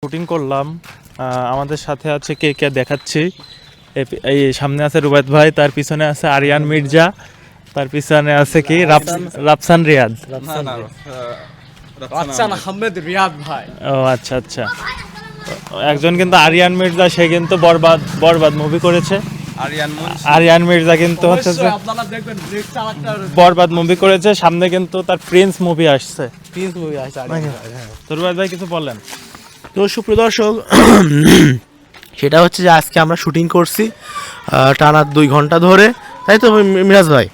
Shooting করলাম। আমাদের সাথে আছে কে কে দেখাচ্ছি। এই সামনে আছে রুবায়েত ভাই, তার পিছনে আছে আরিয়ান মির্জা, তার পিছনে আছে কি রাফসান রিয়াদ। রাফসান আহমেদ রিয়াদ ভাই। ও আচ্ছা আচ্ছা। একজন কিন্তু আরিয়ান মির্জা, সে কিন্তু বরবাদ মুভি করেছে। আরিয়ান মির্জা কিন্তু হচ্ছে যে আপনারা দেখবেন বরবাদ মুভি করেছে, সামনে কিন্তু তার প্রিন্স মুভি আসছে। প্রিন্স মুভি আছে তো রুবায়েত ভাই কিছু বলেন। তো সুপ্রিয় দর্শক, সেটা হচ্ছে যে আজকে আমরা শুটিং করছি টানা 2 ঘন্টা ধরে, তাই তো মিরাজ ভাই?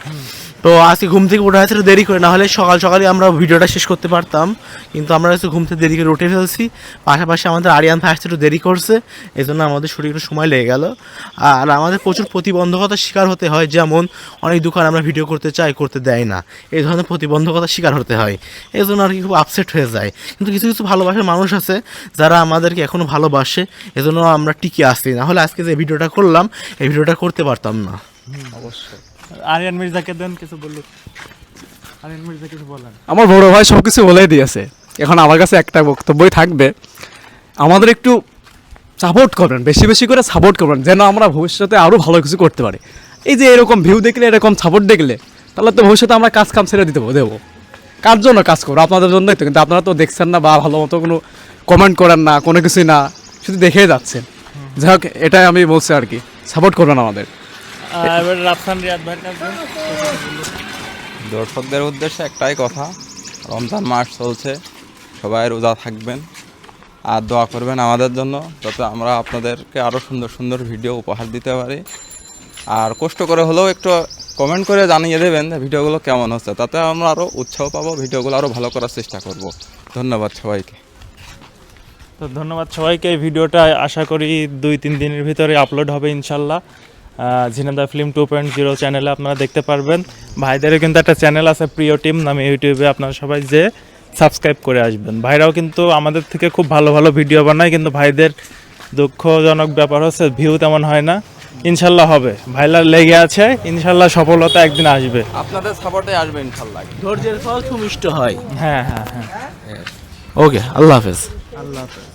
তো আজকে ঘুম থেকে ওঠা হয়েছে দেরি করে, না হলে সকালে আমরা ভিডিওটা শেষ করতে পারতাম, কিন্তু আমরা হচ্ছে ঘুম থেকে দেরি করে উঠে ফেলছি। পাশাপাশি আমাদের আরিয়ান ভাই আসতে একটু দেরি করছে, এই জন্য আমাদের শুটিং একটু সময় লেগে গেল। আর আমাদের প্রচুর প্রতিবন্ধকতার শিকার হতে হয়, যেমন অনেক দোকান আমরা ভিডিও করতে চাই, করতে দেয় না, এই ধরনের প্রতিবন্ধকতার শিকার হতে হয়। এই জন্য আর কি খুব আপসেট হয়ে যায়। কিন্তু কিছু কিছু ভালোবাসার মানুষ আছে যারা আমাদেরকে এখনও ভালোবাসে, এজন্য আমরা টিকে আসছি, না হলে আজকে যে ভিডিওটা করলাম এই ভিডিওটা করতে পারতাম না। অবশ্যই। আরিয়ান মির্জাকে দেন কিছু বলুন। আরিয়ান মির্জা কিছু বলেন। আমার বড় ভাই সব কিছু বলেই দিয়েছে, এখন আমার কাছে একটা বক্তব্যই থাকবে, আমাদের একটু সাপোর্ট করবেন, বেশি বেশি করে সাপোর্ট করবেন, যেন আমরা ভবিষ্যতে আরও ভালো কিছু করতে পারি। এই যে এরকম ভিউ দেখলে, এরকম সাপোর্ট দেখলে, তাহলে তো ভবিষ্যতে আমরা কাজ কাম ছেড়ে দেবো। কার জন্য কাজ করবো? আপনাদের জন্যই তো। কিন্তু আপনারা তো দেখছেন না বা ভালো মতো কোনো কমেন্ট করেন না, কোনো কিছুই না, শুধু দেখেই যাচ্ছেন। যাই হোক, এটাই আমি বলছি আর কি, সাপোর্ট করবেন আমাদের। এবার রাফসান রিয়াদ ভাইয়ের কাছে। দর্শকদের উদ্দেশ্যে একটাই কথা, রমজান মাস চলছে, সবাই রোজা থাকবেন আর দোয়া করবেন আমাদের জন্য, যাতে আমরা আপনাদেরকে আরও সুন্দর সুন্দর ভিডিও উপহার দিতে পারি। আর কষ্ট করে হলেও একটু কমেন্ট করে জানিয়ে দেবেন যে ভিডিওগুলো কেমন হচ্ছে, তাতে আমরা আরও উৎসাহ পাবো, ভিডিওগুলো আরও ভালো করার চেষ্টা করব। ধন্যবাদ সবাইকে। তো ধন্যবাদ সবাইকে। এই ভিডিওটা আশা করি 2-3 দিনের ভিতরে আপলোড হবে ইনশাল্লাহ। ঝিনাইদহ ফিল্ম 2.0 চ্যানেলে আপনারা দেখতে পারবেন। ভাইদেরও কিন্তু একটা চ্যানেল আছে প্রিয় টিম নামে, ইউটিউবে আপনারা সবাই যে সাবস্ক্রাইব করে আসবেন। ভাইরাও কিন্তু আমাদের থেকে খুব ভালো ভালো ভিডিও বানায়, কিন্তু ভাইদের দুঃখজনক ব্যাপার হচ্ছে ভিউ তেমন হয় না। ইনশাল্লাহ হবে, ভাইরা লেগে আছে, ইনশাল্লাহ সফলতা একদিন আসবে। আপনাদের সাপোর্টে আসবে ইনশাল্লাহ। ধৈর্যের ফল সুমিষ্ট হয়। হ্যাঁ হ্যাঁ হ্যাঁ। ওকে, আল্লাহ হাফেজ। আল্লাহ হাফেজ।